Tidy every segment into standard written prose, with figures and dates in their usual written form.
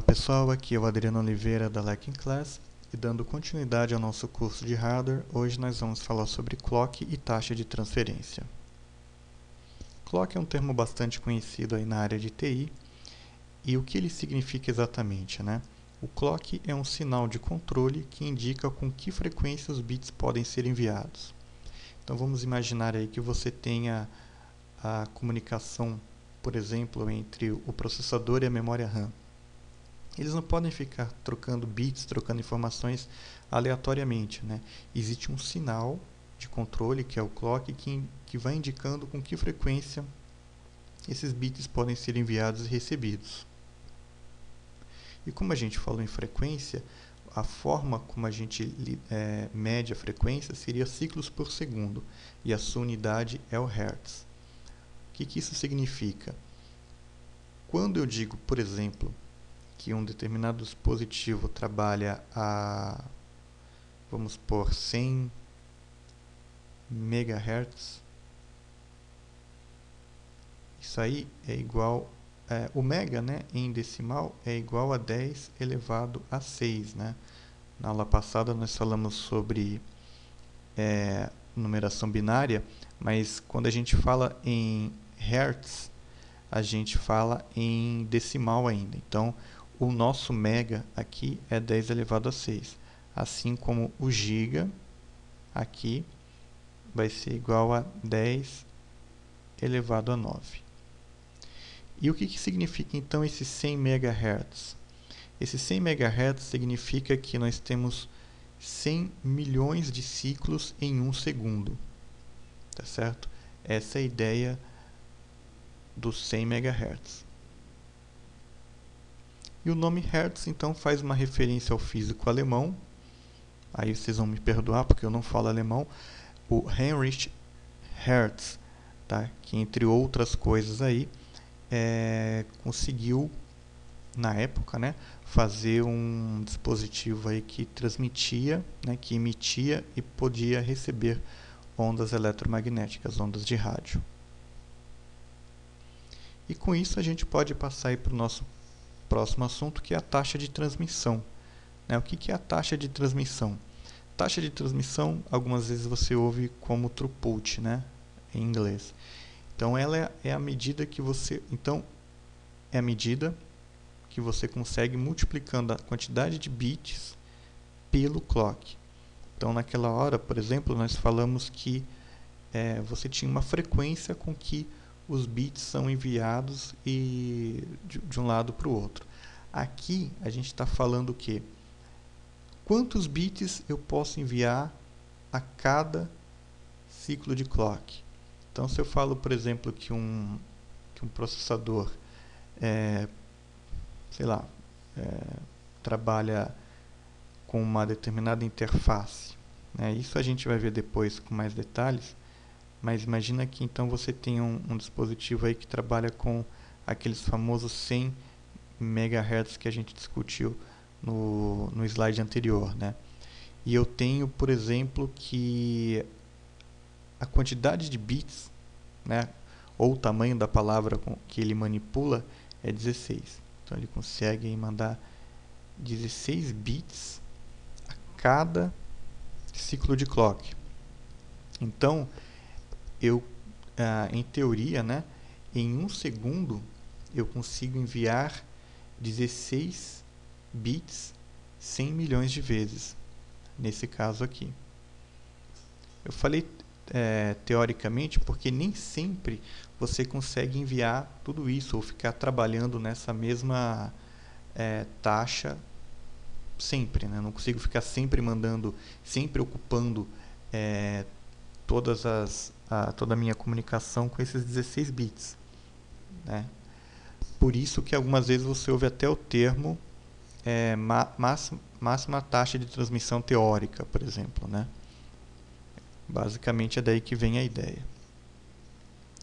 pessoal, aqui é o Adriano Oliveira da Lacking Class e dando continuidade ao nosso curso de hardware, hoje nós vamos falar sobre clock e taxa de transferência. Clock é um termo bastante conhecido aí na área de TI e o que ele significa exatamente, né? O clock é um sinal de controle que indica com que frequência os bits podem ser enviados. Então vamos imaginar aí que você tenha a comunicação, por exemplo, entre o processador e a memória RAM. Eles não podem ficar trocando bits, trocando informações aleatoriamente, né? Existe um sinal de controle, que é o clock, que vai indicando com que frequência esses bits podem ser enviados e recebidos. E como a gente falou em frequência, a forma como a gente mede a frequência seria ciclos por segundo, e a sua unidade é o Hertz. O que isso significa? Quando eu digo, por exemplo, que um determinado dispositivo trabalha a, vamos por 100 MHz, isso aí é igual, o mega, né, em decimal é igual a 10 elevado a 6, né? Na aula passada nós falamos sobre numeração binária, mas quando a gente fala em hertz, a gente fala em decimal ainda. Então, o nosso mega aqui é 10 elevado a 6. Assim como o giga aqui vai ser igual a 10 elevado a 9. E o que significa então esse 100 MHz? Esse 100 MHz significa que nós temos 100 milhões de ciclos em um segundo. Tá certo? Essa é a ideia dos 100 MHz. E o nome Hertz, então, faz uma referência ao físico alemão. Aí vocês vão me perdoar porque eu não falo alemão. O Heinrich Hertz, tá? Que entre outras coisas aí, conseguiu, na época, né, fazer um dispositivo aí que transmitia, né, que emitia e podia receber ondas eletromagnéticas, ondas de rádio. E com isso a gente pode passar para o nosso próximo assunto, que é a taxa de transmissão. O que é a taxa de transmissão? Taxa de transmissão, algumas vezes você ouve como throughput, né, em inglês. Então, ela é a medida que você, consegue multiplicando a quantidade de bits pelo clock. Então, naquela hora, por exemplo, nós falamos que você tinha uma frequência com que os bits são enviados de um lado para o outro. Aqui a gente está falando o quê? Quantos bits eu posso enviar a cada ciclo de clock? Então, se eu falo, por exemplo, que um processador trabalha com uma determinada interface, né? Isso a gente vai ver depois com mais detalhes. Mas imagina que então você tem um dispositivo aí que trabalha com aqueles famosos 100 MHz que a gente discutiu no slide anterior, né? E eu tenho, por exemplo, que a quantidade de bits, né, ou o tamanho da palavra que ele manipula é 16. Então ele consegue aí mandar 16 bits a cada ciclo de clock. Então, em teoria, né, em um segundo, eu consigo enviar 16 bits 100 milhões de vezes, nesse caso aqui. Eu falei teoricamente porque nem sempre você consegue enviar tudo isso ou ficar trabalhando nessa mesma taxa sempre, né? Não consigo ficar sempre mandando, sempre ocupando toda a minha comunicação com esses 16 bits, né? Por isso que algumas vezes você ouve até o termo máxima taxa de transmissão teórica, por exemplo, né? Basicamente é daí que vem a ideia.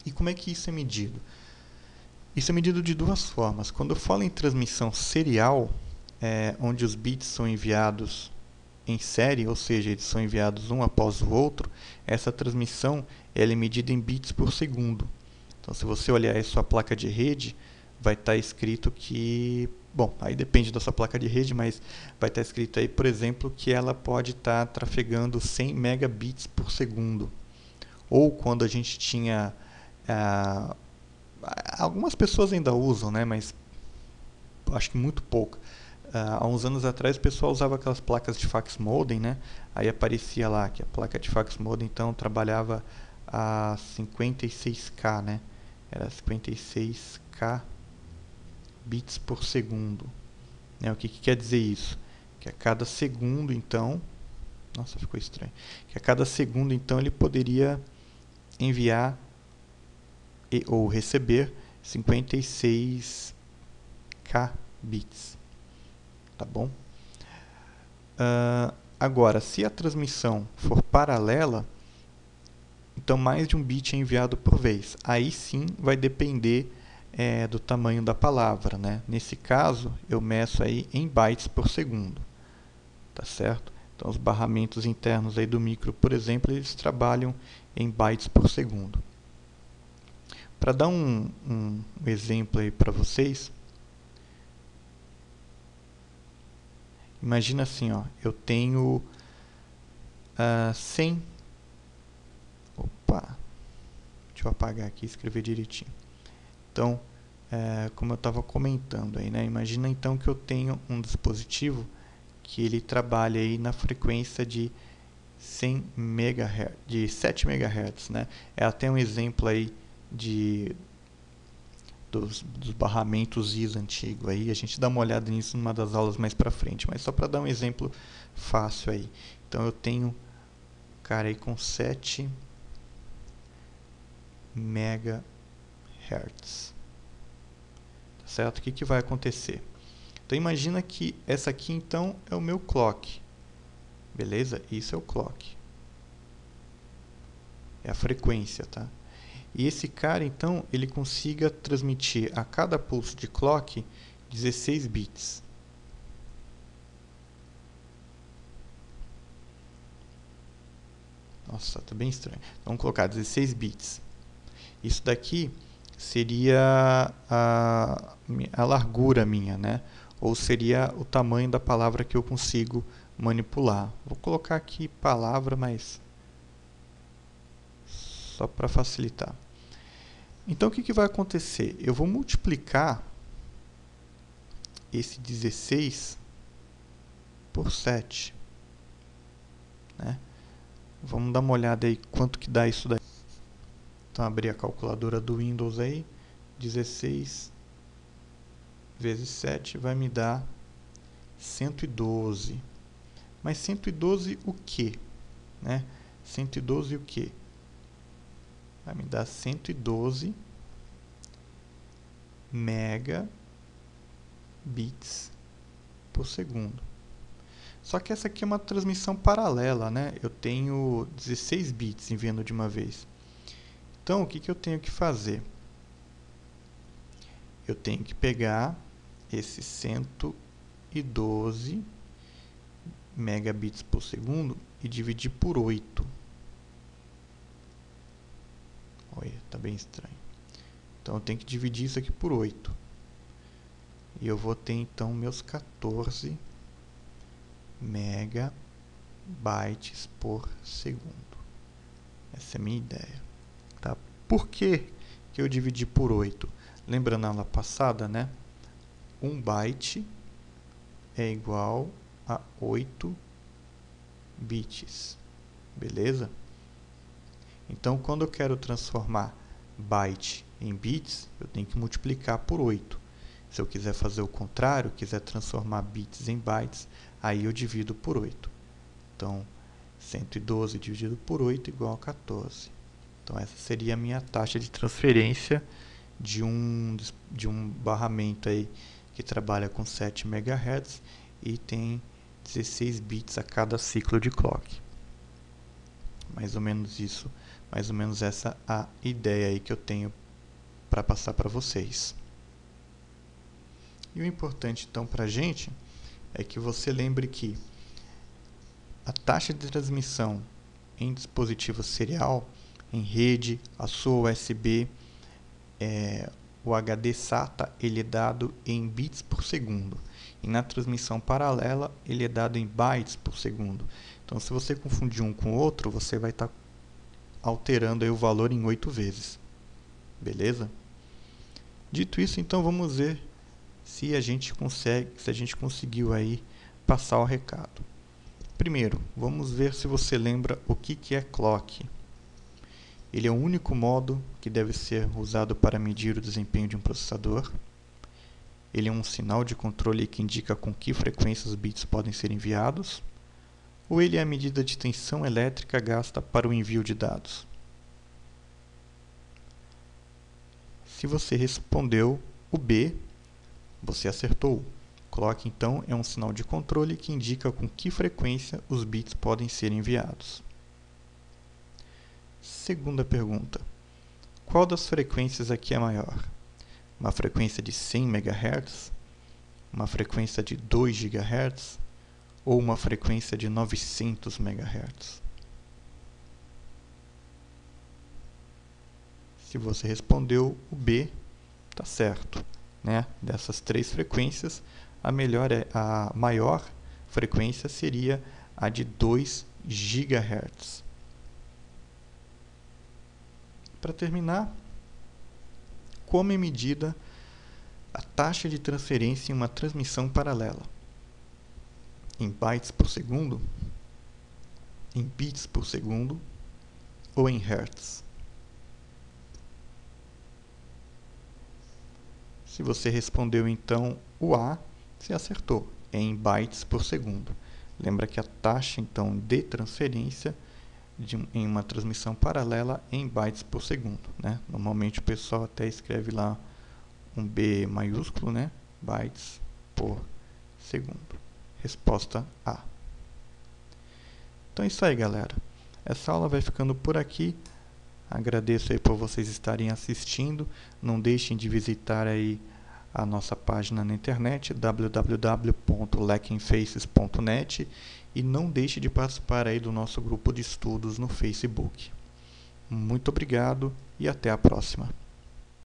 E como é que isso é medido? Isso é medido de duas formas. Quando eu falo em transmissão serial, onde os bits são enviados em série, ou seja, eles são enviados um após o outro, essa transmissão ela é medida em bits por segundo. Então, se você olhar aí sua placa de rede, vai estar escrito que Bom, aí depende da sua placa de rede, mas vai estar escrito aí, por exemplo, que ela pode estar trafegando 100 megabits por segundo. Ou quando a gente tinha... algumas pessoas ainda usam, né, mas acho que muito pouco. Há uns anos atrás o pessoal usava aquelas placas de fax modem, né? Aí aparecia lá que a placa de fax modem então trabalhava a 56K, né? Era 56K bits por segundo. Né? O que quer dizer isso? Que a cada segundo então... Nossa, ficou estranho. Que a cada segundo então ele poderia enviar ou receber 56K bits. Tá bom? Agora, se a transmissão for paralela, então mais de um bit é enviado por vez. Aí sim vai depender do tamanho da palavra, né? Nesse caso, eu meço aí em bytes por segundo. Tá certo? Então, os barramentos internos aí do micro, por exemplo, eles trabalham em bytes por segundo. Para dar um exemplo aí para vocês, imagina assim, ó, eu tenho 100... Opa! Deixa eu apagar aqui e escrever direitinho. Então, como eu estava comentando aí, né? Imagina então que eu tenho um dispositivo que ele trabalha aí na frequência de 100 MHz, de 7 MHz, né? É até um exemplo aí dos barramentos ISA antigo aí. A gente dá uma olhada nisso numa das aulas mais para frente, mas só para dar um exemplo fácil aí. Então eu tenho cara aí com 7 MHz. Tá certo? O que vai acontecer? Então imagina que essa aqui então é o meu clock. Beleza? Isso é o clock. É a frequência, tá? E esse cara então, ele consiga transmitir a cada pulso de clock 16 bits. Nossa, tá bem estranho. Vamos colocar 16 bits. Isso daqui seria a largura minha, né? Ou seria o tamanho da palavra que eu consigo manipular. Vou colocar aqui palavra, mas só para facilitar. Então, o que vai acontecer? Eu vou multiplicar esse 16 por 7. Né? Vamos dar uma olhada aí quanto que dá isso daí. Então, abrir a calculadora do Windows aí. 16 vezes 7 vai me dar 112. Mas 112 o quê? Né? 112 o quê? Vai me dar 112 megabits por segundo. Só que essa aqui é uma transmissão paralela, né? Eu tenho 16 bits enviando de uma vez. Então, o que eu tenho que fazer? Eu tenho que pegar esse 112 megabits por segundo e dividir por 8. Olha, tá bem estranho. Então, eu tenho que dividir isso aqui por 8. E eu vou ter, então, meus 14 megabytes por segundo. Essa é a minha ideia. Tá? Por que eu dividi por 8? Lembrando na aula passada, né? 1 byte é igual a 8 bits. Beleza? Então, quando eu quero transformar byte em bits, eu tenho que multiplicar por 8. Se eu quiser fazer o contrário, quiser transformar bits em bytes, aí eu divido por 8. Então, 112 dividido por 8 igual a 14. Então, essa seria a minha taxa de transferência de um barramento aí que trabalha com 7 MHz e tem 16 bits a cada ciclo de clock. Mais ou menos isso, mais ou menos essa a ideia aí que eu tenho para passar para vocês. E o importante então para a gente é que você lembre que a taxa de transmissão em dispositivo serial, em rede, a sua USB, o HD SATA ele é dado em bits por segundo. E na transmissão paralela, ele é dado em bytes por segundo. Então, se você confundir um com o outro, você vai estar alterando aí o valor em 8 vezes. Beleza? Dito isso, então vamos ver se a gente conseguiu aí passar o recado. Primeiro, vamos ver se você lembra o que é clock. Ele é o único modo que deve ser usado para medir o desempenho de um processador. Ele é um sinal de controle que indica com que frequência os bits podem ser enviados. Ou ele é a medida de tensão elétrica gasta para o envio de dados. Se você respondeu o B, você acertou. Clock, então, é um sinal de controle que indica com que frequência os bits podem ser enviados. Segunda pergunta. Qual das frequências aqui é maior? Uma frequência de 100 MHz? Uma frequência de 2 GHz? Ou uma frequência de 900 MHz? Se você respondeu o B, está certo, né? Dessas três frequências, a maior frequência seria a de 2 GHz. Para terminar, como é medida a taxa de transferência em uma transmissão paralela? Em bytes por segundo? Em bits por segundo? Ou em hertz? Se você respondeu então o A, você acertou, é em bytes por segundo. Lembra que a taxa então de transferência em uma transmissão paralela é em bytes por segundo, né? Normalmente o pessoal até escreve lá um B maiúsculo, né? Bytes por segundo. Resposta A. Então é isso aí, galera. Essa aula vai ficando por aqui. Agradeço aí por vocês estarem assistindo. Não deixem de visitar aí a nossa página na internet, www.lackingfaces.net, e não deixe de participar aí do nosso grupo de estudos no Facebook. Muito obrigado e até a próxima.